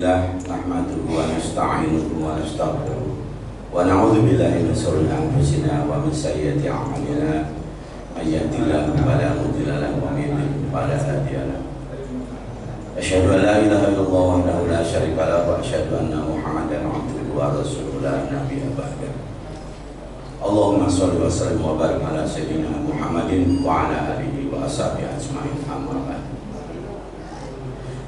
Nahmaduhu wa nasta'inuhu wa nastaghfiruh wa na'udzu billahi min shururi anfusina wa min sayyiati a'malina may yahdihillahu fala mudilla lahu wa may yudlil fala hadiya lahu asyhadu an la ilaha illallah wahdahu la syarika lahu wa asyhadu anna muhammadan abduhu wa rasuluhu la nabiyya ba'dahu. Allahumma shalli wa sallim wa barik ala sayyidina Muhammadin wa ala alihi wa ashabihi ajma'in, amma ba'd.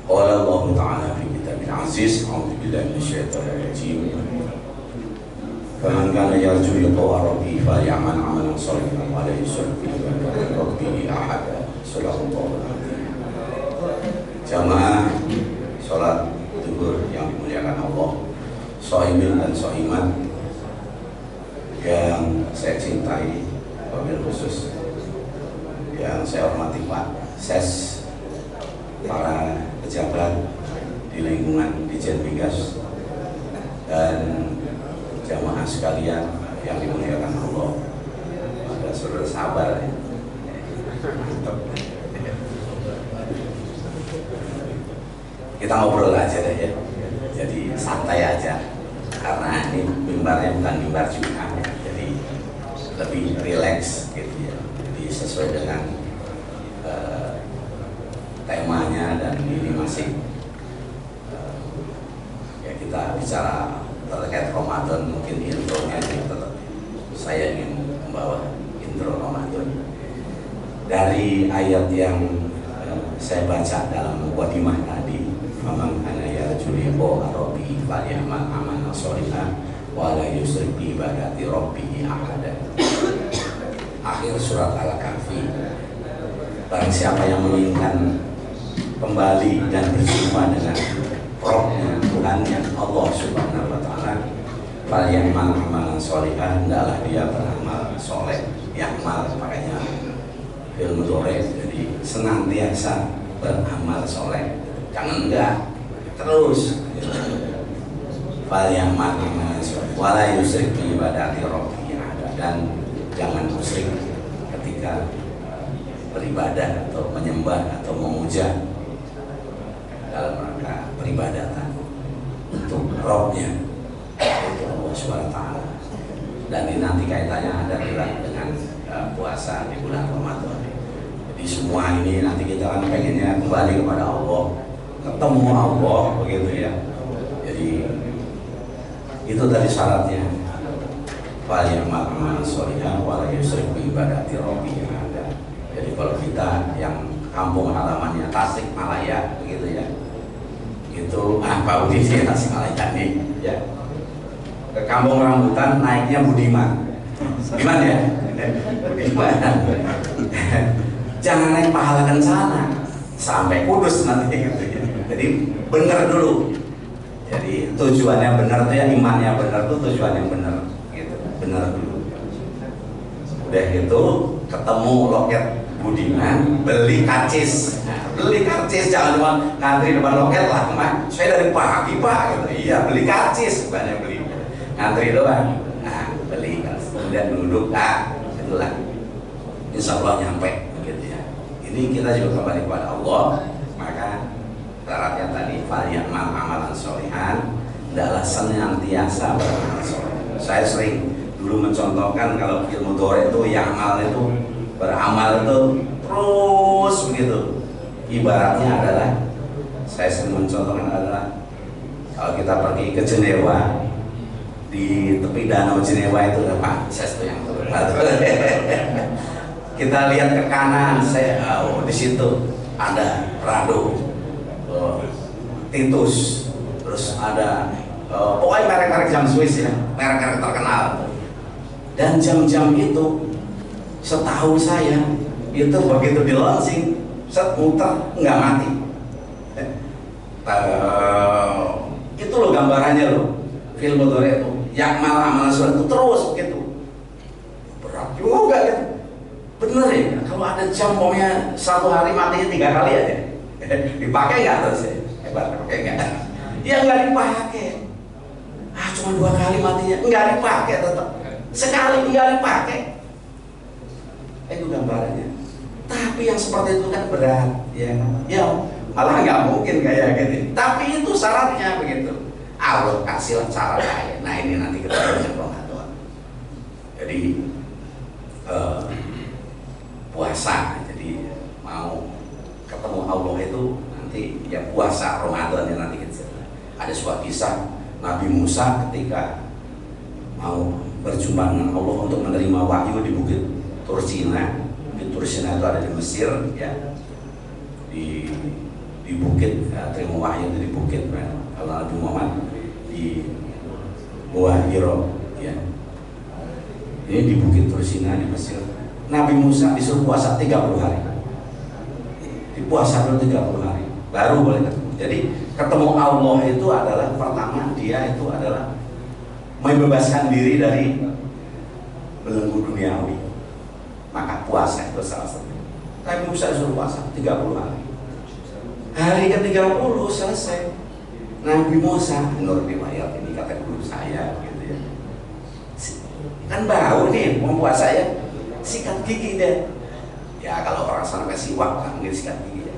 Qala Allah Ta'ala fi kitabil aziz, a'udzu billahi minasyaitonir rajim. Faman kana yarju liqa'a rabbih falyamal 'amalan shalihan wa la yusyrik bi rabbih ahada. Shallallahu alaihi. Jamaah salat zuhur yang dimuliakan Allah, shaimin dan shaimat yang saya cintai, wabil khusus yang saya hormati Pak Ses, para pejabat di lingkungan Ditjen Migas, dan jamaah sekalian yang dimuliakan Allah. Ada saudara sabar ya. Kita ngobrol aja deh ya, jadi santai aja karena ini mimbarnya bukan mimbar Jumat ya, jadi lebih rileks gitu ya, jadi sesuai dengan temanya, dan ini masih ya kita bicara terkait Ramadan. Mungkin intronya tetap saya ingin membawa intro Ramadan dari ayat yang saya baca dalam mukadimah tadi. Faman kana yarju liqa'a rabbih falyamal 'amalan shalihan wa la yusyrik bi ibadati rabbih ahada. Akhir surat Al-Kahfi. Barang siapa yang menginginkan kembali dan berjumpa dengan Rohnya, Tuhannya, Allah Subhanahu wa Ta'ala, falyamal 'amalan shalihan, hendaklah dia beramal soleh. Yakmal pakainya fil mudhari, jadi senantiasa beramal soleh, jangan enggak, terus falyamal 'amalan shalihan wa la yusyrik bi ibadati rabbih ahada, dan jangan musyrik ketika beribadah atau menyembah atau memuja dalam rangka peribadatan untuk Robnya, yaitu Allah SWT. Dan ini nanti kaitannya ada dengan puasa di bulan Ramadan. Jadi semua ini nanti kita kan pengennya kembali kepada Allah, ketemu Allah, begitu ya. Jadi itu tadi syaratnya. Falyamal 'amalan shalihan wa la yusyrik bi ibadati rabbih ahada. Jadi kalau kita yang kampung halamannya Tasikmalaya begitu ya, itu Pak Budi sih Tasikmalaya nih ya, ke Kampung Rambutan naiknya Budiman, gimana ya Budiman. Jangan naik pahala kencana sampai Kudus nanti gitu ya. Jadi benar dulu, jadi tujuannya benar tuh ya, imannya benar tuh tujuan yang benar gitu, benar dulu. Udah gitu ketemu loket Budiman, beli karcis. Nah, beli karcis, jangan cuma ngantri depan loket lah, teman. Saya dari pagi Pak, gitu. Iya, beli karcis, bukannya beli ngantri doang. Nah, beli karcis, kemudian duduk, itulah. Insya Allah nyampe, gitu ya. Ini kita juga kembali kepada Allah, maka syaratnya tadi falyamal 'amalan shalihan, hendaklah senantiasa beramal soleh. Saya sering dulu mencontohkan kalau ilmu dore itu ya'mal itu beramal itu terus begitu. Ibaratnya adalah, saya sering mencontohkan adalah kalau kita pergi ke Jenewa, di tepi danau Jenewa itu ada Pak Ses tuh yang turun. Kita lihat ke kanan, di situ ada Prado, Titus, terus ada pokoknya merek-merek jam Swiss ya, merek-merek terkenal. Dan jam-jam itu setahu saya itu begitu di launching, set muter nggak mati. Itu loh gambarannya loh, film Dore itu yakmal 'amalan shalihan itu terus begitu. Berat juga gitu, bener ya. Kalau ada jam pokoknya satu hari matinya 3 kali aja, dipakai nggak terus ya? Hebat, pakai nggak? Ya nggak dipakai. Cuma 2 kali matinya, nggak dipakai tetap. Sekali nggak dipakai. Itu gambarannya. Tapi yang seperti itu kan berat, ya. Ya malah nggak mungkin kayak gitu. Tapi itu syaratnya begitu. Allah kasih cara lain. Nah ini nanti kita bulan Ramadan. Jadi puasa. Jadi mau ketemu Allah itu nanti ya puasa Ramadan ya nanti kita. Ada sebuah kisah Nabi Musa ketika mau berjumpa dengan Allah untuk menerima wahyu di Bukit Tursina. Bukit Tursina itu ada di Mesir ya. Di bukit ya, terima wahyu di bukit ya. Kalau Nabi Muhammad di Gua Hiro ya. Ini di Bukit Tursina di Mesir. Nabi Musa disuruh puasa 30 hari. Dipuasa dulu 30 hari baru boleh ketemu. Jadi ketemu Allah itu adalah pertama dia itu adalah membebaskan diri dari belenggu duniawi. Maka puasa itu salah satu. Nabi Musa disuruh puasa 30 hari. Hari ke-30 selesai. Nabi Musa menurut riwayat ini kata guru saya gitu ya. Kan bau nih mau puasa ya. Sikat gigi deh. Ya kalau orang sampai siwak kan mungkin sikat gigi ya.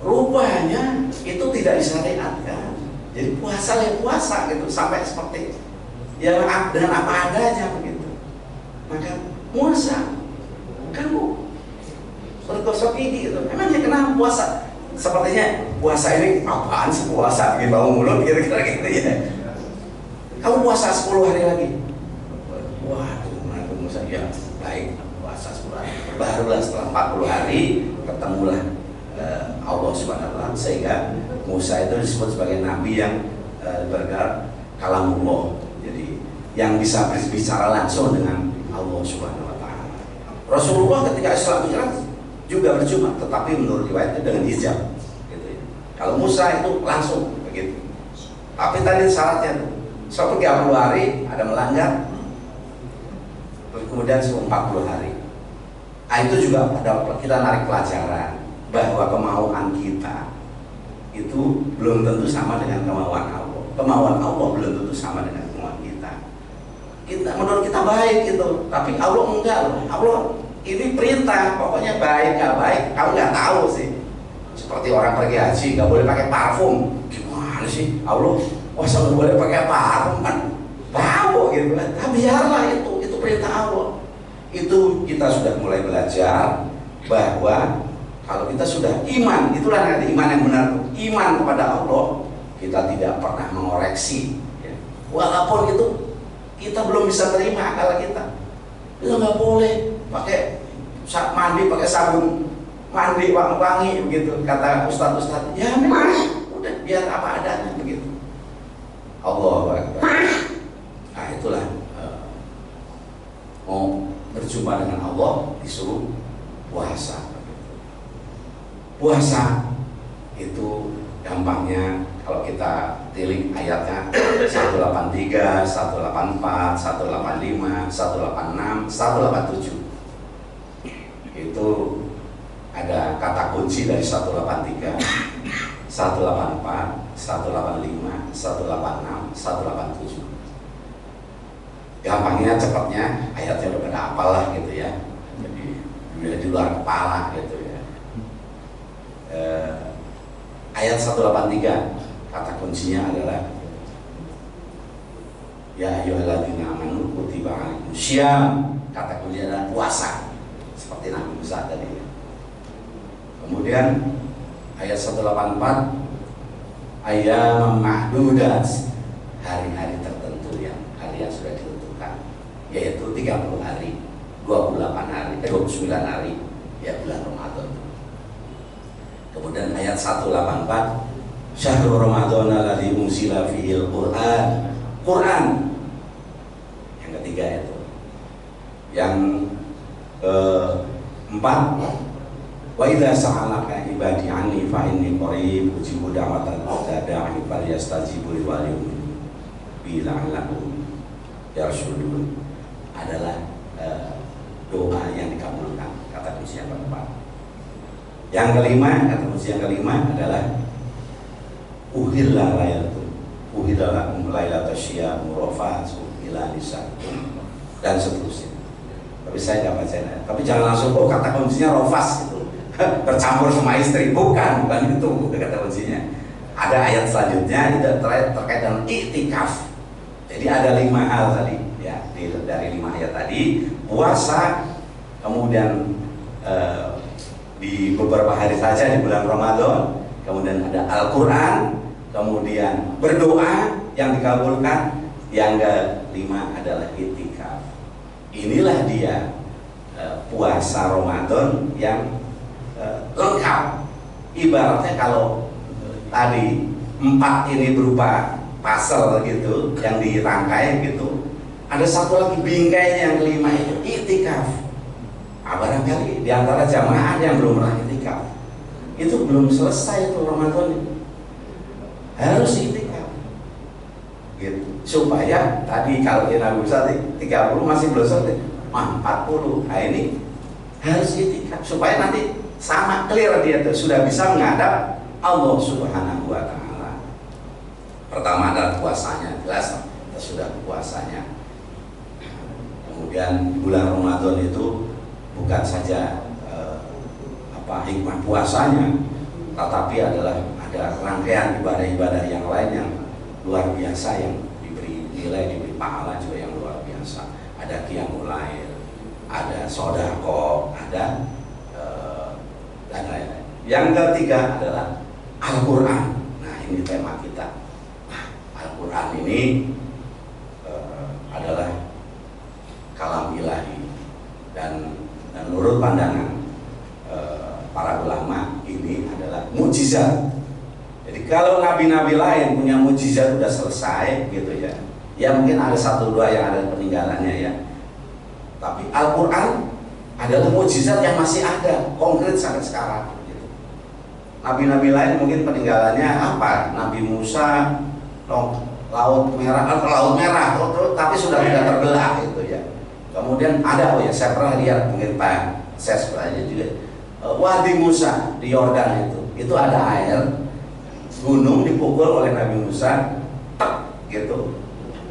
Rupanya itu tidak disyariatkan. Jadi puasa ya puasa gitu sampai seperti ya dengan apa adanya begitu. Maka puasa kamu bergosok gigi itu. Emangnya kenapa puasa? Sepertinya puasa ini apaan sih puasa? Bikin bau mulut kira-kira gitu ya. Kamu puasa 10 hari lagi. Waduh, Nabi Musa ya baik puasa 10 hari. Barulah setelah 40 hari ketemulah Allah Subhanahu wa taala sehingga Musa itu disebut sebagai nabi yang bergerak kalamullah. Jadi yang bisa berbicara langsung dengan Allah Subhanahu wa taala. Rasulullah ketika Isra Mi'raj juga berjumpa, tetapi menurut riwayatnya dengan hijab gitu ya. Kalau Musa itu langsung begitu. Tapi tadi syaratnya suatu 30 hari ada melanggar, kemudian 40 hari. Nah, itu juga ada kita narik pelajaran bahwa kemauan kita itu belum tentu sama dengan kemauan Allah. Kemauan Allah belum tentu sama dengan kemauan kita. Kita menurut kita baik gitu, tapi Allah enggak loh. Allah ini perintah, pokoknya baik nggak baik, kamu nggak tahu sih. Seperti orang pergi haji nggak boleh pakai parfum, gimana sih Allah? Wah, nggak boleh pakai parfum kan, bau gitu kan. Tapi biarlah itu perintah Allah. Itu kita sudah mulai belajar bahwa kalau kita sudah iman, itulah nanti iman yang benar, iman kepada Allah, kita tidak pernah mengoreksi. Ya. Walaupun itu kita belum bisa terima akal kita nggak boleh pakai mandi pakai sabun mandi wangi begitu kata ustadz ya memang udah biar apa adanya begitu. Allahu Akbar. Nah itulah mau berjumpa dengan Allah disuruh puasa. Puasa itu gampangnya kalau kita tilik ayatnya 183, 184, 185, 186, 187. Itu ada kata kunci dari 183, 184, 185, 186, 187. Gampangnya cepatnya ayatnya udah pada apalah gitu ya. Jadi udah di luar kepala gitu ya. Ayat 183 kata kuncinya adalah ya ayyuhalladzina amanu kutiba alaikumus syiyam. Kata kuncinya adalah puasa seperti Nabi Musa tadi. Kemudian ayat 184 ayyamam ma'dudat, hari-hari tertentu yang hari yang sudah ditentukan, yaitu 30 hari, 28 hari, 29 hari ya bulan Ramadan. Kemudian ayat 184 Syahrul Ramadan alladzi unzila fihil Qur'an. Quran. Yang ketiga itu. Yang keempat wa idza sa'alaka ibadi anni fa inni qarib ujibu da'watan da'i falyastajibu li wa liyu'minu bi la'allahum yarshudun. Adalah doa yang dikabulkan, kata kunci yang keempat. Yang kelima, kata kunci yang kelima adalah uhilla laylatul uhilla lakum laylatul syiyam murafatu ila nisaikum dan seterusnya. Tapi saya nggak baca. Tapi jangan langsung kata kuncinya rofas itu. bercampur sama istri, bukan itu kata kuncinya. Ada ayat selanjutnya itu terkait dengan iktikaf. Jadi ada 5 hal tadi ya, dari 5 ayat tadi, puasa, kemudian di beberapa hari saja di bulan Ramadan, kemudian ada Al-Quran, kemudian berdoa yang dikabulkan, yang kelima adalah iktikaf. Inilah dia puasa Ramadan yang lengkap. Ibaratnya kalau tadi 4 ini berupa pasal gitu yang dirangkai gitu, ada satu lagi bingkainya yang kelima itu iktikaf. Barangkali di antara jamaah yang belum pernah iktikaf, itu belum selesai itu Ramadan, harus iktikaf gitu, supaya tadi kalau kita bisa 30 masih belum selesai, 40, nah ini harus iktikaf supaya nanti sama clear dia tuh sudah bisa menghadap Allah Subhanahu wa Ta'ala. Pertama adalah puasanya, jelas kita sudah puasanya. Kemudian bulan Ramadan itu bukan saja hikmah puasanya, tetapi adalah ada rangkaian ibadah-ibadah yang lain yang luar biasa, yang diberi nilai, diberi pahala juga yang luar biasa. Ada qiyamul lail, ada sedekah, ada dan lain-lain. Yang ketiga adalah Al-Quran. Nah, ini tema kita. Al-Quran ini adalah kalam ilahi, dan menurut pandangan para ulama ini adalah mukjizat. Jadi kalau nabi-nabi lain punya mukjizat udah selesai gitu ya, ya mungkin ada 1-2 yang ada peninggalannya ya, tapi Al-Quran adalah mukjizat yang masih ada konkret sampai sekarang gitu. Nabi-nabi lain mungkin peninggalannya apa? Nabi Musa laut merah tapi sudah tidak terbelah gitu ya. Kemudian ada saya pernah lihat, mungkin Pak saya sebenarnya juga, Wadi Musa di Yordan itu ada air gunung dipukul oleh Nabi Musa, gitu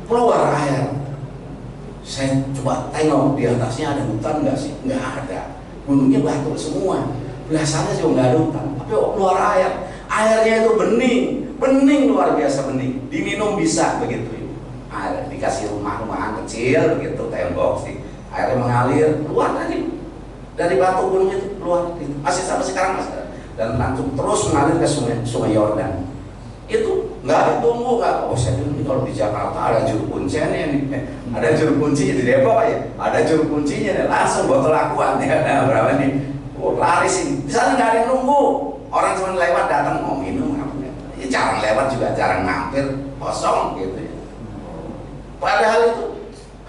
keluar air. Saya coba tengok di atasnya ada hutan nggak sih? Nggak ada, gunungnya batu semua, belasannya juga nggak ada hutan, tapi keluar air. Airnya itu bening luar biasa, bening, diminum bisa begitu. Air dikasih rumah-rumahan kecil begitu, tembok sih, airnya mengalir keluar dari batu gunung itu keluar gitu. Masih sampai sekarang masih ada, dan langsung terus mengalir ke sungai Yordan. Itu nggak ditunggu, nggak. Saya bilang kalau di Jakarta ada juru kuncinya nih, ada juru kuncinya di Depok ya, ada juru kuncinya nih, langsung botol aqua ya, nah, berapa nih, laris ini. Di sana nggak ada yang nunggu, orang cuma lewat datang mau minum, ya, jarang lewat juga, jarang mampir, kosong gitu ya. Padahal itu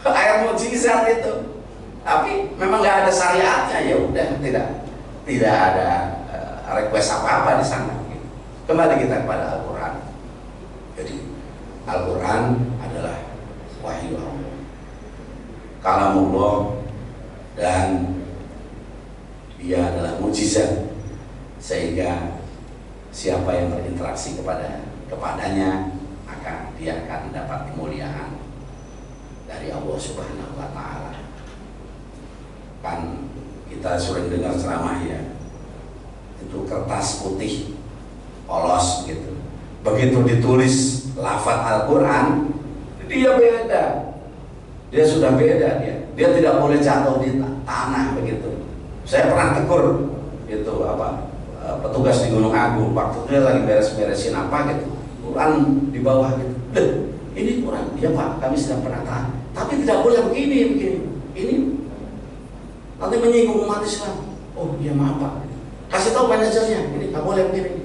air mukjizat itu, tapi memang nggak ada syariatnya, ya udah tidak ada request apa-apa di sana. Kembali kita kepada Al-Quran. Jadi Al-Quran adalah wahyu Allah, kalamullah, dan dia adalah mukjizat, sehingga siapa yang berinteraksi kepadanya maka dia akan mendapat kemuliaan dari Allah Subhanahu wa Ta'ala. Kan kita sering dengar ceramah ya, itu kertas putih polos gitu, begitu ditulis lafaz Al-Quran dia beda, dia sudah beda, dia tidak boleh jatuh di tanah begitu. Saya pernah tegur itu petugas di Gunung Agung, waktu dia lagi beres-beresin apa gitu, Quran di bawah gitu. Ini Quran, ya Pak, kami sedang pernah tahan, tapi tidak boleh begini, ini nanti menyinggung umat Islam. Oh iya maaf Pak, kasih tahu manajernya, ini nggak boleh begini.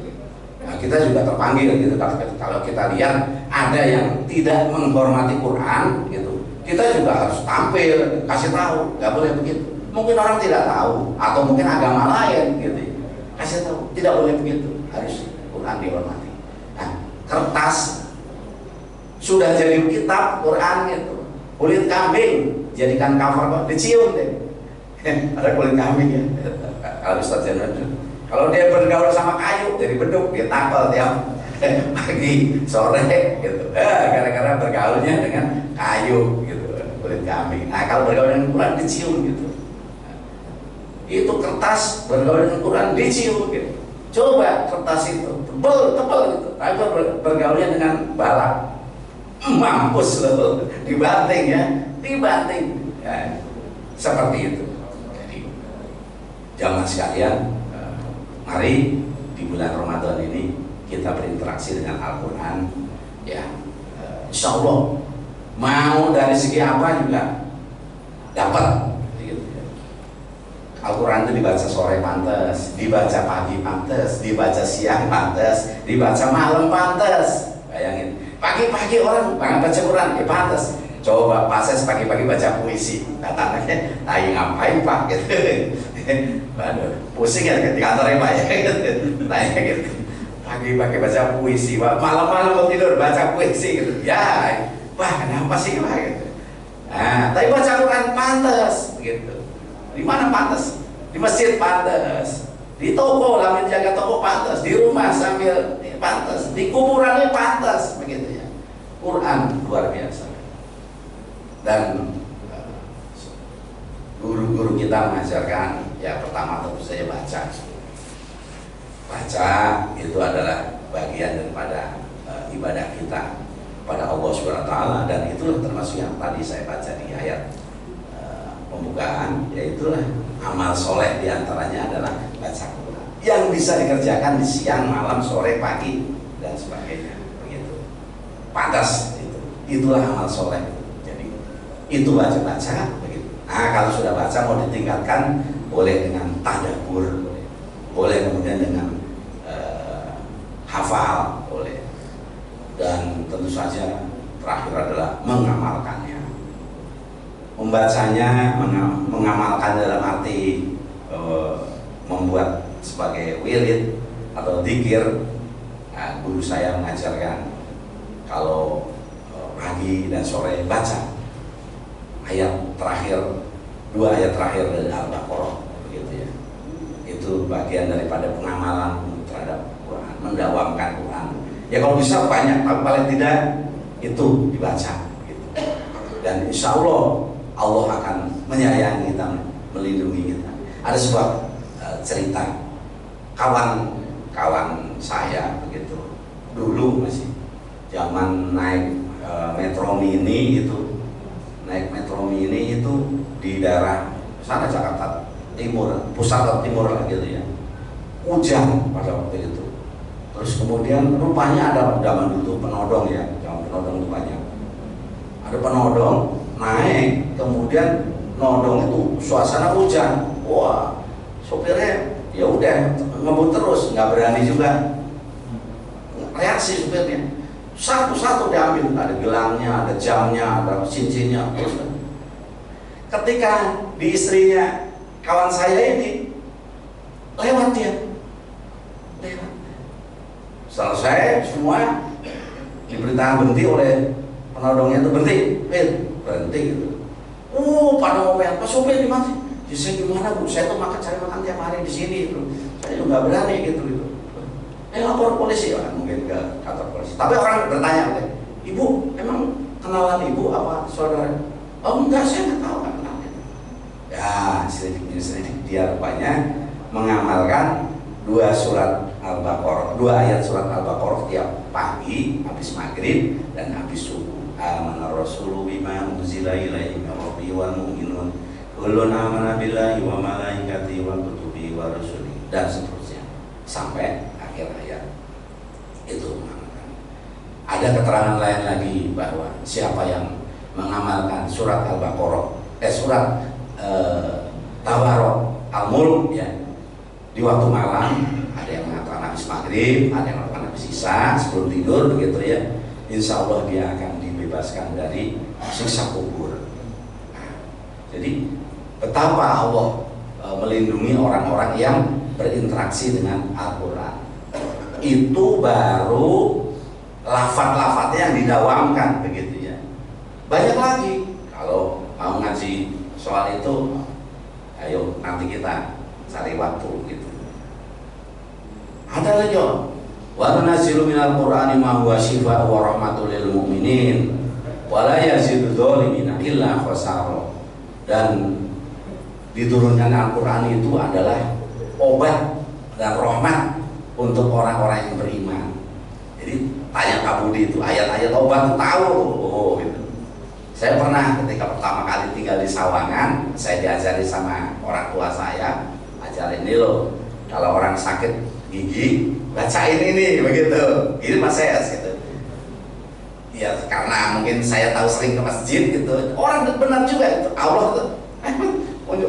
Nah, kita juga terpanggil gitu, kalau kita lihat ada yang tidak menghormati Quran gitu, kita juga harus tampil, kasih tahu, nggak boleh begitu. Mungkin orang tidak tahu, atau mungkin agama lain gitu, kasih tahu, tidak boleh begitu, harus Quran dihormati. Nah, kertas sudah jadi kitab Quran gitu, kulit kambing jadikan cover kok, dicium deh. Ada kulit kambing ya, kalau Ustaz Jenderal. Kalau dia bergaul sama kayu, jadi beduk, dia tampal tiap pagi, sore, gitu. Gara-gara bergaulnya dengan kayu, gitu, kulit kambing. Nah, kalau bergaul dengan Quran dicium, gitu. Itu kertas bergaul dengan Quran dicium gitu. Coba kertas itu tebal gitu, tapi bergaulnya dengan balak, mampus loh, dibanting ya, seperti itu. Jadi jamaah sekalian, mari di bulan Ramadan ini kita berinteraksi dengan Al-Quran, ya. Insya Allah mau dari segi apa juga dapat. Al-Quran itu dibaca sore pantas, dibaca pagi pantas, dibaca siang pantas, dibaca malam pantas. Bayangin, pagi-pagi orang baca Quran, ya pantas. Coba pases pagi-pagi baca puisi, katanya, ayo ngapain Pak? Gitu. Waduh, pusing ya di kantornya Pak ya. Tanya gitu. Pagi-pagi baca puisi, malam-malam mau tidur baca puisi gitu. Ya, Pak kenapa sih Pak? Gitu. Nah, tapi baca Quran pantas, gitu. Di mana pantas? Di masjid pantas, di toko lah menjaga toko pantas, di rumah sambil pantas, di kuburannya pantas, begitu ya. Quran luar biasa. Dan guru-guru kita mengajarkan, ya pertama tentu saja baca. Baca itu adalah bagian daripada ibadah kita pada Allah Subhanahu wa taala, dan itulah termasuk yang tadi saya baca di ayat pembukaan, yaitulah amal soleh diantaranya adalah baca Quran yang bisa dikerjakan di siang, malam, sore, pagi dan sebagainya, begitu. Pantas itulah amal soleh. Jadi itu baca begitu. Nah kalau sudah baca mau ditingkatkan, boleh dengan tadabbur, boleh kemudian dengan hafal, boleh, dan tentu saja terakhir adalah mengamalkannya. Membacanya, mengamalkan dalam arti membuat sebagai wirid atau dzikir. Nah, guru saya mengajarkan kalau pagi dan sore baca ayat terakhir, 2 ayat terakhir dari Al-Baqarah, begitu ya. Itu bagian daripada pengamalan terhadap Quran, mendawamkan Quran. Ya kalau bisa banyak, tapi paling tidak itu dibaca, gitu. Dan insya Allah akan menyayangi kita, melindungi kita. Ada sebuah cerita kawan saya begitu, dulu masih zaman naik Metro Mini itu, di daerah sana Jakarta Timur, pusat atau timur lah gitu ya. Hujan pada waktu itu. Terus kemudian rupanya ada zaman dulu penodong ya, zaman penodong itu banyak. Ada penodong naik, kemudian nodong itu suasana hujan. Wah, sopirnya ya udah ngebut terus, nggak berani juga reaksi supirnya. Satu-satu diambil, ada gelangnya, ada jamnya, ada cincinnya. Terus ketika di istrinya kawan saya ini lewat dia, selesai semua, diberitakan berhenti oleh penodongnya, itu berhenti gitu. Pada momen Pak sopir di mana? Saya gimana Bu? Saya tuh cari makan tiap hari di sini gitu. Saya juga nggak berani gitu. Lapor polisi ya, mungkin ke kantor polisi. Tapi orang bertanya, Ibu emang kenalan Ibu apa saudara? Oh enggak, saya nggak tahu, nggak kenal. Ya selidik dia rupanya mengamalkan 2 ayat surat Al-Baqarah tiap pagi habis maghrib dan habis subuh. Amana rasulu bima unzila ilaihi min rabbihi wal mu'minun kullun amana billahi wa malaikatihi wa kutubihi wa rusulihi, dan seterusnya sampai akhir ayat. Itu mengamalkan. Ada keterangan lain lagi bahwa siapa yang mengamalkan surat Al-Baqarah, surat Tabarok, Al-Mulk ya, di waktu malam, ada yang mengatakan habis maghrib, ada yang mengatakan habis isya, sebelum tidur begitu ya, insya Allah dia akan dibebaskan dari siksa kubur. Nah, jadi betapa Allah melindungi orang-orang yang berinteraksi dengan Al-Quran. Itu baru lafaz-lafaznya yang didawamkan begitu ya. Banyak lagi. Kalau mau ngaji soal itu, ayo nanti kita cari waktu gitu. Ada lagi wa nunazzilu minal qur'ani ma huwa shifaa'un wa rahmatul lil mu'minin wa la yazidu dzalimina illa khasara. Dan diturunkan Al-Quran itu adalah obat dan rahmat untuk orang-orang yang beriman. Jadi tanya Pak Budi itu ayat-ayat obat tahu tuh. Oh gitu. Saya pernah ketika pertama kali tinggal di Sawangan, saya diajari sama orang tua saya, ajarin ini loh, kalau orang sakit gigi bacain ini begitu. Ini Mas saya gitu. Ya karena mungkin saya tahu sering ke masjid gitu. Orang benar juga itu. Allah tuh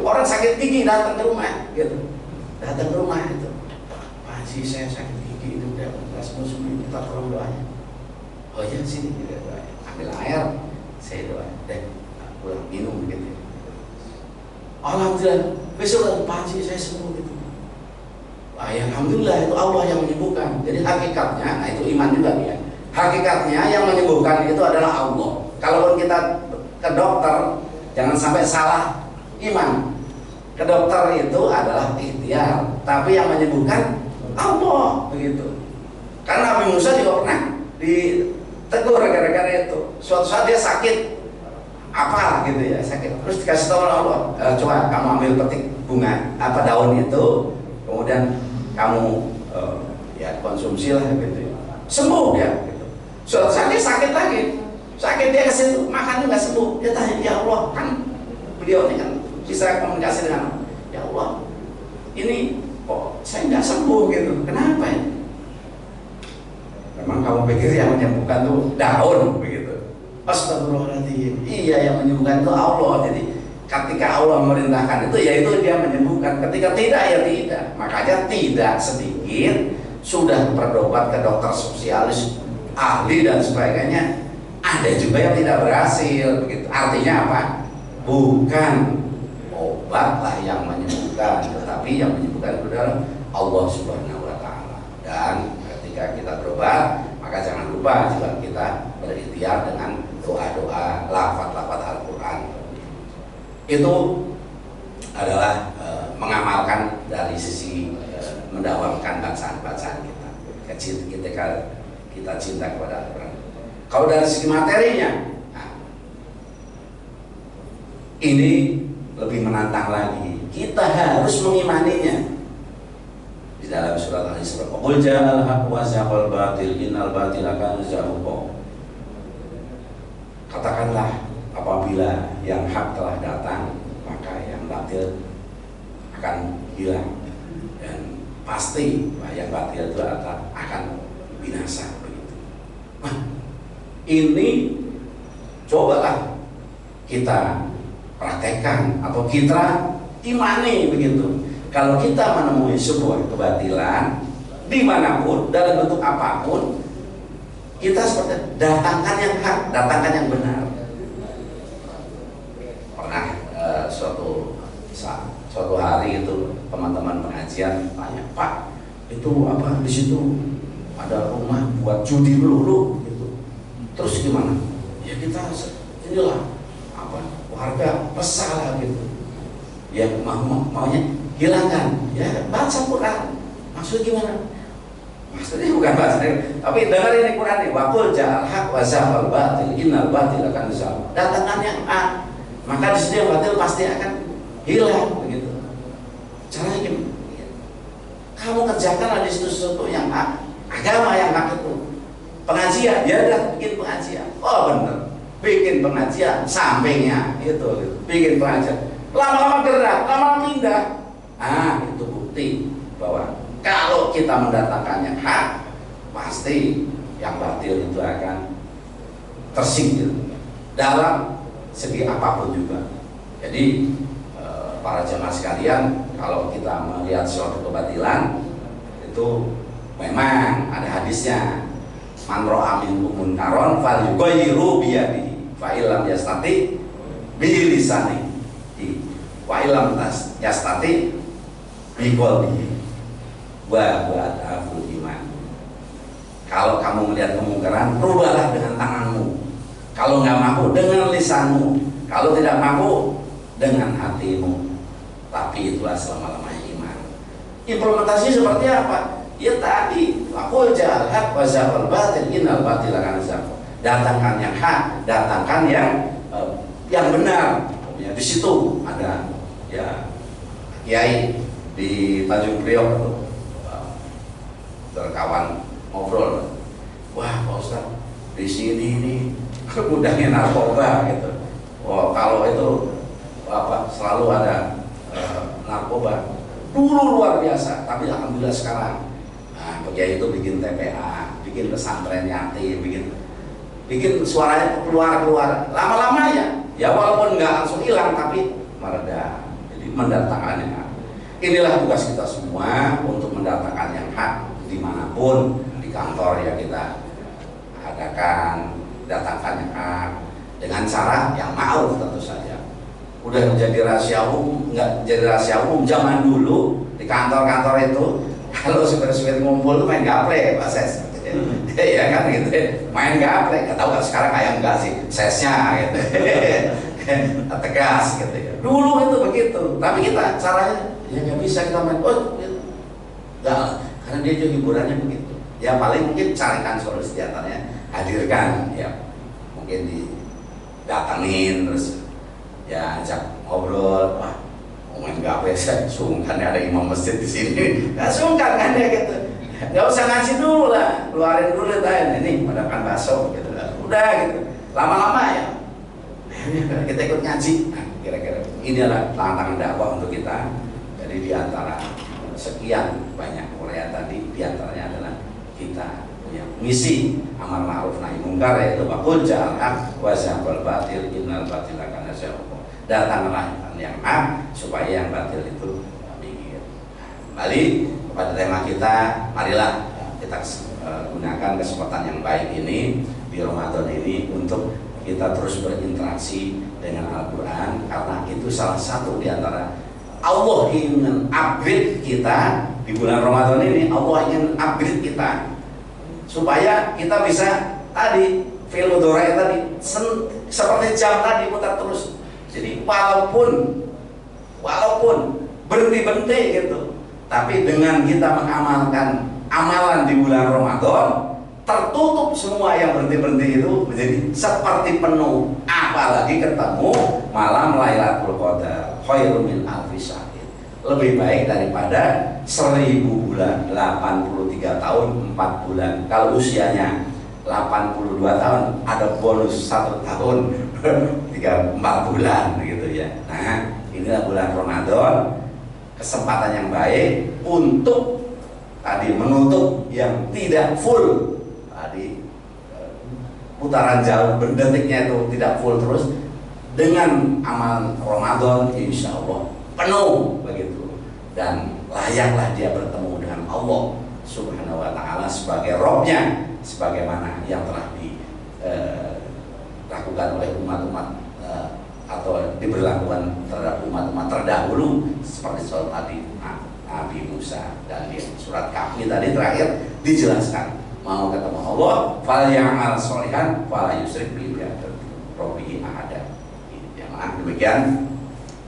orang sakit gigi datang ke rumah gitu. Datang ke rumah itu. Pak Haji saya sakit gigi itu udah musuh kita tolong doanya. Oh iya sini gitu. Ambil air, saya doa. Deh, pulang minum gitu. Alhamdulillah, besok Pak Haji saya sembuh gitu. Ah, ya, alhamdulillah itu Allah yang menyembuhkan. Jadi hakikatnya, nah itu iman juga ya. Hakikatnya yang menyembuhkan itu adalah Allah. Kalaupun kita ke dokter, jangan sampai salah iman. Ke dokter itu adalah ikhtiar, tapi yang menyembuhkan Allah begitu. Karena Nabi Musa juga pernah ditegur gara-gara itu. Suatu saat dia sakit, apa gitu ya sakit. Terus dikasih tahu oleh Allah, coba kamu ambil petik bunga apa daun itu, kemudian kamu ya konsumsi lah gitu. Sembuh dia. Gitu. Suatu saat dia sakit lagi, sakit dia kasih makan nggak sembuh. Dia tanya ya Allah kan beliau ini kan bisa komunikasi dengan ya Allah. Ini kok saya nggak sembuh gitu. Kenapa ya? Memang kamu pikir yang menyembuhkan tuh daun begitu? Astagfirullahaladzim. Iya yang menyembuhkan itu Allah. Jadi ketika Allah merintahkan itu ya itu dia menyembuhkan. Ketika tidak ya tidak. Makanya tidak sedikit sudah berobat ke dokter spesialis ahli dan sebagainya. Ada juga yang tidak berhasil begitu. Artinya apa? Bukan obatlah yang menyembuhkan, tetapi yang menyembuhkan itu adalah Allah Subhanahu wa Ta'ala. Dan ketika kita berobat, maka jangan lupa juga kita berikhtiar dengan doa-doa, lafaz-lafaz Al-Quran. Itu adalah mengamalkan dari sisi mendawamkan bacaan-bacaan kita. Ketika kita cinta kepada Al-Quran. Kalau dari segi materinya, nah, ini lebih menantang lagi. Kita harus mengimaninya. Di dalam surat Al-Isra, "Qul ja'al haqq wa zahaqal batil, innal batila kana zahuqa." Katakanlah apabila yang hak telah datang, maka yang batil akan hilang dan pasti yang batil itu akan binasa begitu. Nah, ini cobalah kita praktekkan atau kita imani begitu. Kalau kita menemui sebuah kebatilan dimanapun dalam bentuk apapun, kita seperti datangkan yang hak, datangkan yang benar. Pernah suatu hari itu teman-teman pengajian tanya, Pak, itu apa di situ ada rumah buat judi melulu gitu. Terus gimana? Ya kita inilah apa warga pesah gitu. Ya maunya hilangkan. Ya baca Quran. Maksudnya gimana? Maksudnya bukan baca, tapi dengar ini Quran ini. Waqul ja'al haq wa zahaqal batil, innal batila kana zahuqa. Datangkan yang hak, maka di situ yang batil pasti akan hilang begitu. Caranya gimana? Kamu kerjakanlah di situ sesuatu yang hak, agama yang hak itu. Pengajian, ya udah bikin pengajian. Oh benar, bikin pengajian sampingnya itu, bikin pengajian. Lama-lama gerak, lama-lama pindah. Ah itu bukti bahwa kalau kita mendatangkan yang hak, pasti yang batil itu akan tersingkir dalam segi apapun juga. Jadi para jemaah sekalian, kalau kita melihat suatu kebatilan itu memang ada hadisnya. Man ra'a minkum munkaron falyughayyiru bi yadihi fa illam yastati bi lisanihi wa illam yastati bi qalbihi wa ta'aful iman. Kalau kamu melihat kemungkaran, rubahlah dengan tanganmu. Kalau nggak mampu, dengan lisanmu. Kalau tidak mampu, dengan hatimu. Tapi itulah selama-lamanya iman. Implementasi seperti apa? Ya tadi, aku ja'al haq wa zahaqal batil, innal batila kana zahuqa. Datangkan yang hak, datangkan yang benar. Ya, di situ ada ya kiai di Tanjung Priok tuh, berkawan ngobrol, wah Pak Ustadz di sini ini gudangnya narkoba gitu. Wah kalau itu apa selalu ada narkoba. Dulu luar biasa, tapi alhamdulillah sekarang, nah, kiai itu bikin TPA, bikin pesantren yatim, bikin suaranya keluar, lama-lama ya walaupun nggak langsung hilang tapi mereda. Jadi mendatangkan yang hak. Inilah tugas kita semua untuk mendatangkan yang hak dimanapun, di kantor ya kita adakan, datangkan yang hak dengan cara yang ma'ruf tentu saja. Udah menjadi rahasia umum, nggak jadi rahasia umum zaman dulu di kantor-kantor itu kalau supir-supir ngumpul tuh main gaple Pak Ses. Ya kan gitu, main gaple, nggak tahu kan sekarang kayak enggak sih sesnya gitu. Tegas gitu ya. Dulu itu begitu, tapi kita caranya ya nggak bisa kita main gitu. Nggak, karena dia juga hiburannya begitu. Ya paling mungkin carikan solusi diantaranya, hadirkan ya, mungkin didatengin terus ya ajak ngobrol, wah mau main gape saya sungkan ada imam masjid di sini, nggak sungkan kan ya gitu. Nggak usah ngaji dulu lah, keluarin dulu tanya ini makan bakso gitu lah, udah gitu. Lama-lama ya kita ikut ngaji. Nah, kira-kira ini adalah tantangan dakwah untuk kita. Jadi di antara sekian banyak uraian tadi, di antaranya adalah kita punya misi amar ma'ruf nahi mungkar, yaitu waqul ja'al haq wa zahaqal batil innal batila kana zahuqa. Datanglah yang hak supaya yang batil itu minggir. Kembali kepada tema kita, marilah kita gunakan kesempatan yang baik ini di Ramadan ini untuk kita terus berinteraksi dengan Al-Quran, karena itu salah satu di antara Allah ingin upgrade kita di bulan Ramadan ini. Allah ingin upgrade kita supaya kita bisa tadi fil mudhari tadi seperti jam tadi putar terus. Jadi walaupun berhenti-berhenti gitu, tapi dengan kita mengamalkan amalan di bulan Ramadan, tertutup semua yang berhenti-berhenti itu menjadi seperti penuh. Apalagi ketemu malam Lailatul Qadar, khairun min alfi syahr. Lebih baik daripada 1000 bulan, 83 tahun 4 bulan. Kalau usianya 82 tahun, ada bonus 1 tahun 4 bulan gitu ya. Nah, inilah bulan Ramadan, kesempatan yang baik untuk tadi menutup yang tidak full. Tadi putaran jauh berdetiknya itu tidak full terus, dengan amal Ramadan insya Allah penuh begitu, dan layaklah dia bertemu dengan Allah Subhanahu wa Ta'ala sebagai Robnya, sebagaimana yang telah dilakukan oleh umat-umat atau diberlakukan terhadap umat-umat terdahulu, seperti soal tadi Nabi Musa, dan di surat Kahfi tadi terakhir dijelaskan mau ketemu Allah, fal ya'mal sholihan fala yusyrik bi rabbihi ahada. Yang demikian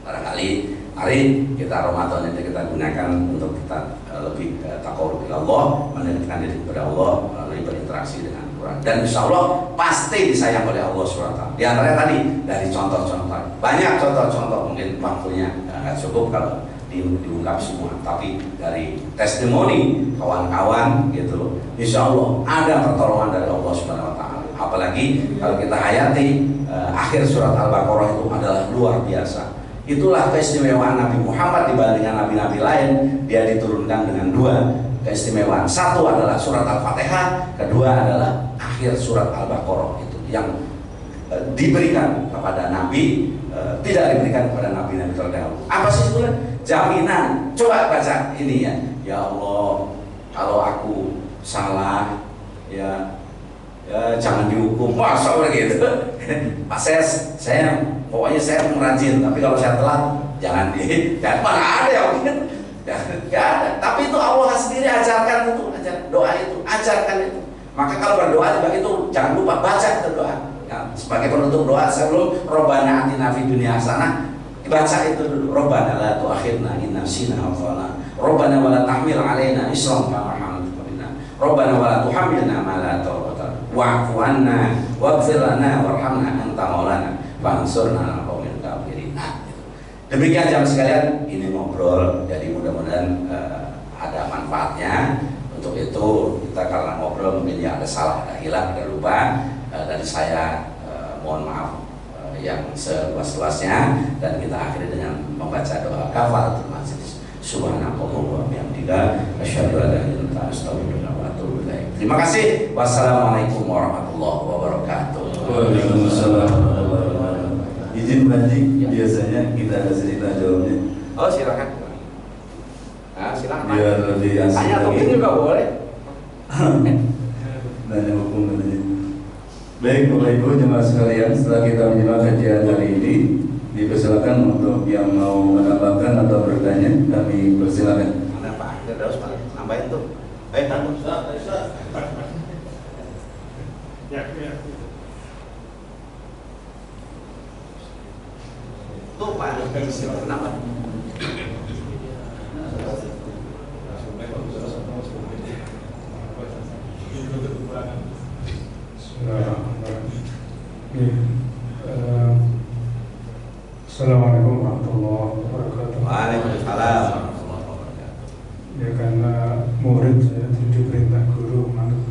barangkali mari kita Ramadan ini kita gunakan untuk kita lebih taqarrub ila Allah, mendekatkan diri kepada Allah melalui berinteraksi dengan Quran, dan insya Allah pasti disayang oleh Allah SWT. Di antaranya tadi dari contoh-contoh, banyak contoh-contoh, mungkin waktunya nggak cukup kalau diungkap semua, tapi dari testimoni kawan-kawan gitu, insya Allah ada pertolongan dari Allah Subhanahu Wa Taala. Apalagi kalau kita hayati akhir surat Al-Baqarah itu adalah luar biasa. Itulah keistimewaan Nabi Muhammad dibandingkan nabi-nabi lain. Dia diturunkan dengan 2 keistimewaan. Satu adalah surat Al-Fatihah, kedua adalah akhir surat Al-Baqarah itu yang diberikan kepada Nabi, tidak diberikan kepada nabi-nabi terdahulu. Apa sih itu? Jaminan. Coba baca ini ya. Ya Allah, kalau aku salah ya jangan dihukum. Masa udah gitu. Pak saya pokoknya saya merajin, tapi kalau saya telat jangan mana ada ya mungkin. Gak ada. Tapi itu Allah sendiri ajarkan itu, doa itu, ajarkan itu. Maka kalau berdoa juga itu jangan lupa baca itu doa. Ya, sebagai penutup doa sebelum Robbana atina fid dunya hasanah, baca itu dulu. Robbana la tu'akhidna in nasina aw akhtana. Robbana wa la tahmil 'alaina isran kama hamaltahu 'alaina. Robbana wa la tuhammilna ma la taqata. Wa'fu 'anna waghfir lana warhamna anta maulana fansurna 'alal qaumil kafirin. Nah, Demikian jamaah sekalian, ini ngobrol, jadi mudah-mudahan ada manfaatnya. Untuk itu kita karena ngobrol mungkin ya ada salah, ada hilang, ada lupa, dari saya mohon maaf yang seluas-luasnya, dan kita akhiri dengan membaca doa kafaratul majlis. Subhanallah wa bihamdika asyhadu an la ilaha illa anta astaghfiruka wa atubu ilaik. Terima kasih. Wassalamualaikum warahmatullahi wabarakatuh. Waalaikumsalam warahmatullahi wabarakatuh. Izin Banji, biasanya kita ada cerita jawabnya. Oh silakan. Nah, silakan. Biar lebih asik tanya lagi. topik juga boleh. Nanya hukum katanya. Baik Bapak Ibu jemaah sekalian, setelah kita menyimak kajian hari ini, dipersilakan untuk yang mau menambahkan atau bertanya, kami persilakan. Mana Pak? Terus Pak, nambahin tuh. Tambah. Ya. Tuh Pak, kenapa? Assalamualaikum warahmatullahi wabarakatuh. Waalaikumsalam. Ya karena murid saya diperintah guru manut.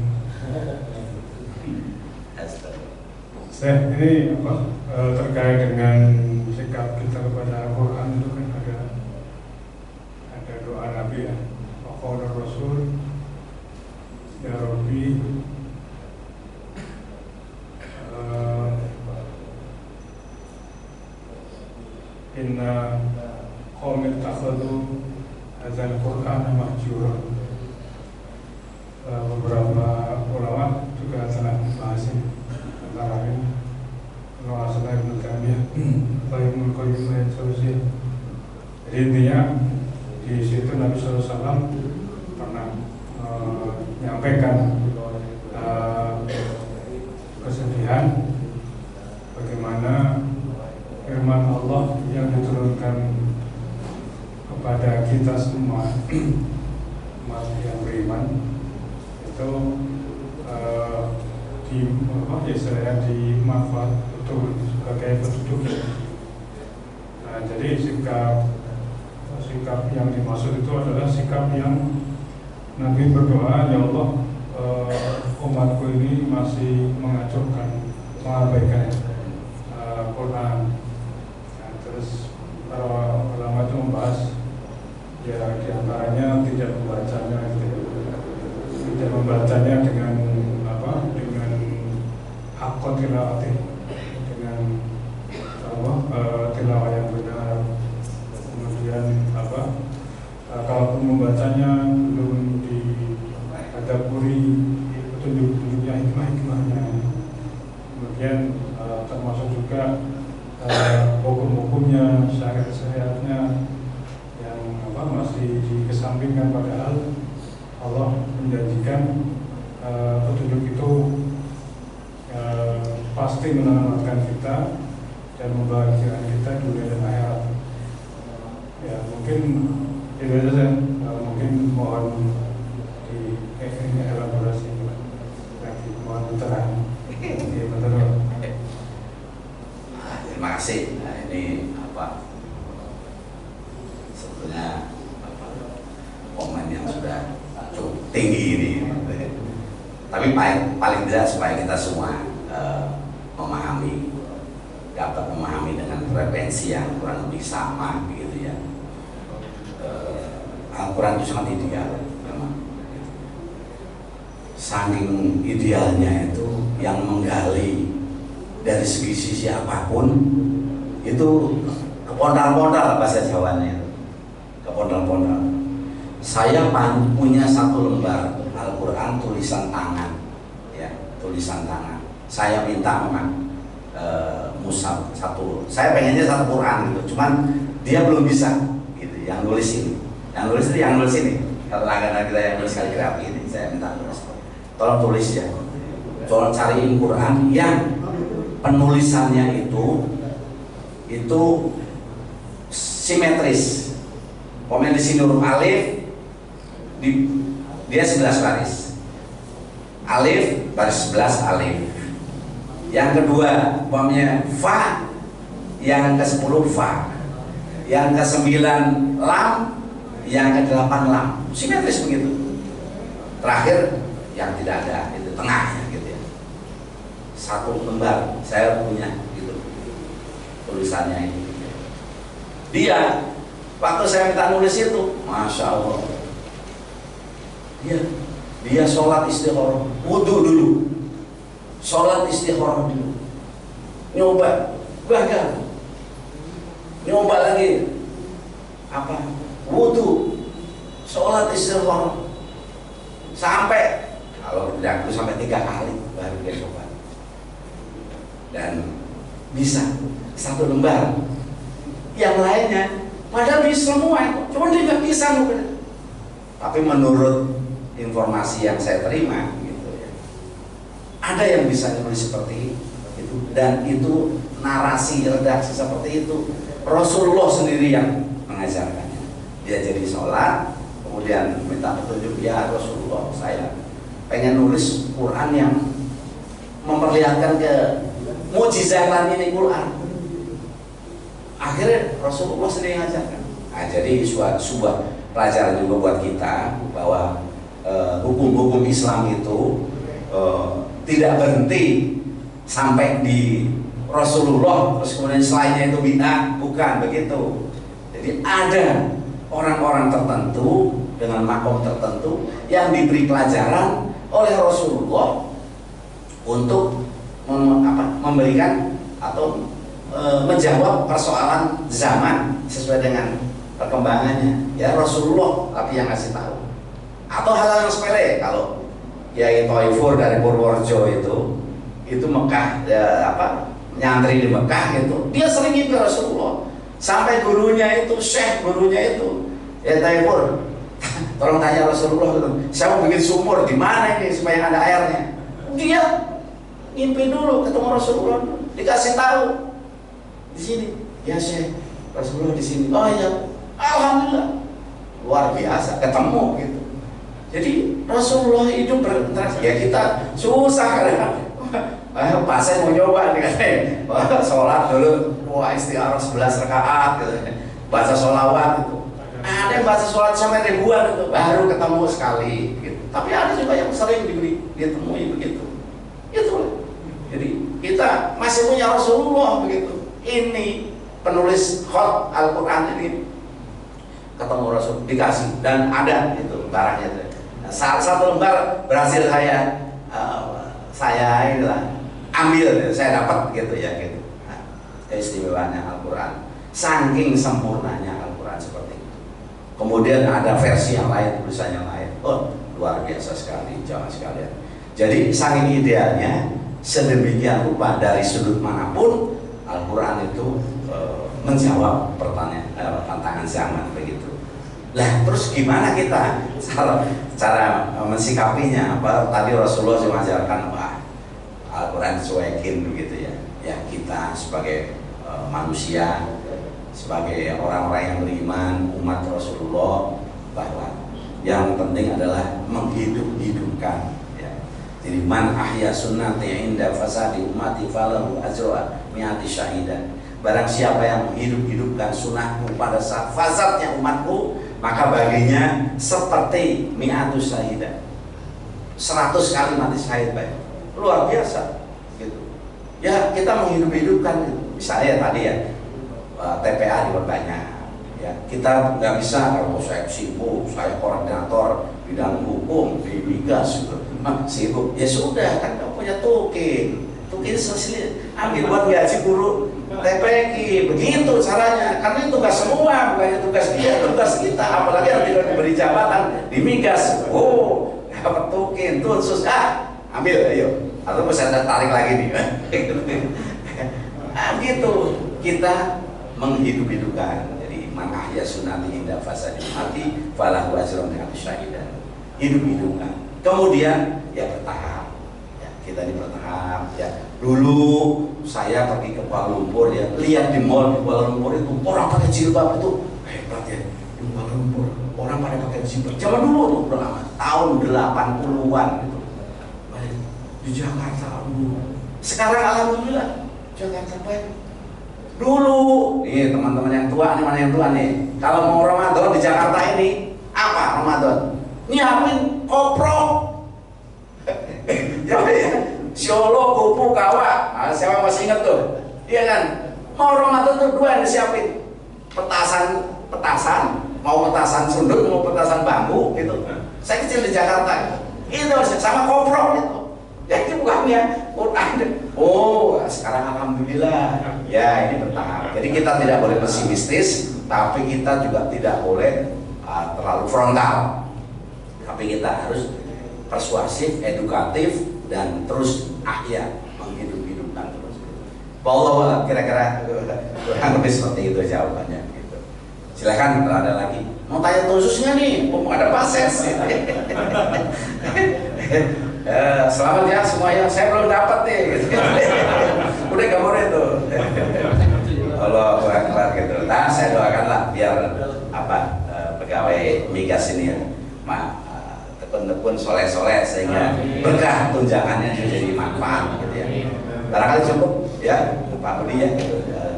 Saya ini terkait dengan sikap kita kepada Al-Quran itu kan ada doa Nabi ya. Waqala Rasul ya Rabbi inna qaumit takhadu hadzal Qur'ana mahjura. Beberapa ulama juga telah membahas ini, antara lain Al-Hasan Ibnu Taimiyah, Ibnu Qayyim al-Jauziyah. Jadi intinya di situ Nabi SAW pernah menyampaikan kesedihan bagaimana firman Allah yang diturunkan kepada kita semua umat yang beriman itu dimanfaat betul sebagai penduduk. Nah, jadi sikap yang dimaksud itu adalah sikap yang Nabi berdoa, ya Allah, umatku ini masih mengacaukan, mengabaikan Quran. Nah, terus para ulama itu membahas ya diantaranya tidak membacanya dengan dengan hakon tilawati, dengan tilawah yang benar. Kemudian kalaupun membacanya belum diadaburi petunjuk-petunjuknya, hikmah-hikmahnya. Kemudian termasuk juga hukum-hukumnya, syariat-syariatnya yang masih dikesampingkan, padahal Allah menjanjikan petunjuk itu pasti menyelamatkan kita dan membahagiakan kita dunia dan akhirat. Ya mungkin itu saja. Mungkin mohon di elaborasi lagi, mohon pencerahan. Ya, betul. Terima kasih. Nah, ini sebetulnya komen yang sudah cukup tinggi ini. Tapi paling tidak supaya kita semua dapat memahami dengan frekuensi yang kurang lebih sama, begitu ya. Al-Quran itu sangat ideal, memang. Saking idealnya itu yang menggali dari sisi apapun itu kepondal-pondal, bahasa Jawanya itu kepondal-pondal. Saya punya satu lembar Al-Quran tulisan tangan, ya, tulisan tangan. Saya minta memang mushaf satu. Saya pengennya satu Quran gitu, cuman dia belum bisa, gitu. Yang nulis ini, yang nulis ini. Kalau langganan kita yang nulis kaligrafi ini, saya minta tulis. Tolong tulis ya. Tolong cariin Quran yang penulisannya itu simetris. Komen di sini huruf alif, dia 11 baris. Alif baris 11 alif. Yang kedua umpamanya fa, yang ke-10 fa. yang ke-9 lam, yang ke-8 lam, simetris begitu. Terakhir yang tidak ada itu tengahnya gitu ya. 1 lembar saya punya gitu tulisannya ini. Dia waktu saya minta nulis itu, masya Allah, dia sholat istikharah, wudhu dulu, sholat istikharah dulu, nyoba gagal, nyoba lagi apa, wudhu, sholat istikharah, sampai kalau tidak sampai 3 kali baru dia coba dan bisa 1 lembar. Yang lainnya padahal bisa semua, cuma dia nggak bisa mungkin. Tapi menurut informasi yang saya terima gitu ya, ada yang bisa nulis seperti itu, dan itu narasi redaksi seperti itu Rasulullah sendiri yang mengajarkannya. Dia jadi sholat kemudian minta petunjuk, ya Rasulullah, saya pengen nulis Quran yang memperlihatkan ke mukjizat ini Quran. Akhirnya Rasulullah sendiri mengajarkan. Nah, jadi sebuah pelajaran juga buat kita bahwa hukum-hukum Islam itu tidak berhenti sampai di Rasulullah terus kemudian selainnya itu bid'ah, bukan begitu. Jadi ada orang-orang tertentu dengan makom tertentu yang diberi pelajaran oleh Rasulullah untuk memberikan atau menjawab persoalan zaman sesuai dengan perkembangannya. Ya Rasulullah tapi yang ngasih tahu. Atau hal yang sepele, kalau Kiai Thoifur dari Purworejo itu Mekah nyantri di Mekah gitu, dia sering ke Rasulullah. Sampai gurunya itu, syekh gurunya itu, ya Thoifur, tolong tanya Rasulullah gitu, saya mau bikin sumur di mana ini supaya ada airnya. Dia ngimpi dulu ketemu Rasulullah, dikasih tahu di sini, ya Syekh, Rasulullah di sini. Oh iya, alhamdulillah, luar biasa ketemu gitu. Jadi Rasulullah itu berinteraksi. Ya kita susah kadang. Pak saya mau nyoba nih katanya, sholat dulu, wah istighfar 11 rakaat gitu, baca sholawat gitu. Ada yang baca sholat sampai ribuan itu, baru ketemu sekali gitu. Tapi ada juga yang sering ditemui begitu. Itu. Jadi kita masih punya Rasulullah begitu. Ini penulis khot Al-Quran ini ketemu Rasul, dikasih, dan ada itu barangnya itu. Nah, 1 lembar berhasil saya inilah ambil, saya dapat gitu ya gitu. Nah, istimewanya Al-Quran, saking sempurnanya Al-Quran seperti itu. Kemudian ada versi yang lain, tulisan yang lain. Oh luar biasa sekali jamaah sekalian. Jadi saking idealnya, sedemikian rupa dari sudut manapun Al-Quran itu menjawab tantangan zaman begitu. Lah terus gimana kita cara mensikapinya? Apa tadi Rasulullah mengajarkan, wah Al-Quran dicuekin begitu ya. Ya kita sebagai manusia, sebagai orang-orang yang beriman, umat Rasulullah, bahwa yang penting adalah menghidup-hidupkan. Jadi man ahya sunnati inda fasadi ummati falahu ajra mi'ati syahidan. Barang siapa yang menghidup-hidupkan sunnahku pada saat fasadnya umatku, maka baginya seperti mi'atu syahidan, 100 kali mati syahid baik. Luar biasa gitu. Ya kita menghidup-hidupkan gitu. Misalnya tadi ya TPA diperbanyak. Ya, kita nggak bisa kalau saya sibuk, saya koordinator bidang hukum di Migas gitu. Sibuk, ya sudah kan kamu punya tukin selesai ambil buat gaji guru TPQ, begitu caranya. Karena itu tugas semua, bukannya tugas dia, tugas kita. Apalagi yang tidak diberi jabatan di Migas, dapat tukin, tunsus, ambil, ayo. Atau saya tarik lagi nih, gitu. Kita menghidup-hidupkan. Jadi man ahya sunnati inda fasadi mati falahu ajrun mi'ati syahidan. Hidup-hidupkan. Kemudian ya bertahap, ya, kita ini bertahap. Ya dulu saya pergi ke Kuala Lumpur, ya lihat di mall di Kuala Lumpur itu orang pakai jilbab itu hebat ya. Di Kuala Lumpur orang pada pakai jilbab. Zaman dulu tuh udah lama, tahun 80-an gitu. Di Jakarta dulu. Sekarang alhamdulillah Jakarta baik. Dulu, nih teman-teman yang tua nih, mana yang tua nih? Kalau mau Ramadan di Jakarta ini, apa Ramadan? Nyiapin koprok. Ya, Solo, Kupu, Kawa. Nah, siapa masih ingat tuh? Iya kan? Mau Ramadan tuh dua yang disiapin. Petasan, mau petasan sundut, mau petasan bambu gitu. Saya kecil di Jakarta. Itu sama koprok itu. Jadi bukannya oh sekarang alhamdulillah ya ini bertahap. Jadi kita tidak boleh pesimistis, tapi kita juga tidak boleh terlalu frontal. Tapi kita harus persuasif, edukatif, dan terus menghidup-hidupkan terus. Bahwa kira-kira kurang lebih seperti itu jawabannya. Gitu. Silakan kalau ada lagi. Mau tanya khususnya nih, mau ada pases. Selamat ya semuanya, saya belum dapat nih. Gitu. Udah gak boleh tuh. Allah Akbar gitu. Nah saya doakanlah biar pegawai migas ini ya, tekun-tekun soleh-soleh sehingga berkah tunjangannya jadi manfaat gitu ya. Barangkali cukup ya Pak Budi ya,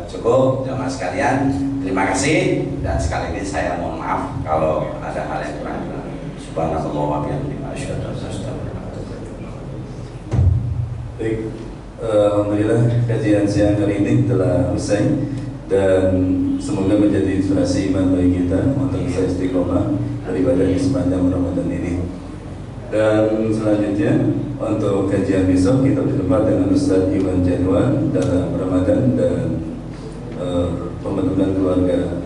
cukup jamaah sekalian. Terima kasih dan sekali lagi saya mohon maaf kalau ada hal yang kurang. Subhanallah wa bihamdihi asyhadu an la ilaha illallah. Baik, alhamdulillah kajian siang kali ini telah usai dan semoga menjadi inspirasi iman bagi kita untuk bisa istiqomah beribadah di sepanjang Ramadan ini. Dan selanjutnya untuk kajian besok kita berjumpa dengan Ustaz Iwan Januar dalam Ramadan dan pembentukan keluarga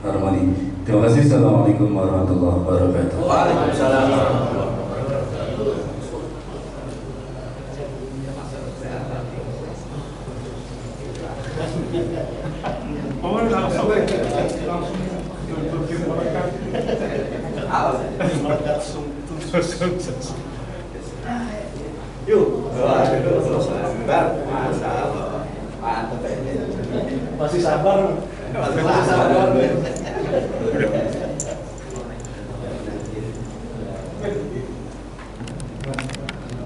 harmoni. Terima kasih. Assalamualaikum warahmatullahi wabarakatuh. Waalaikumsalam. Yuk, masih sabar.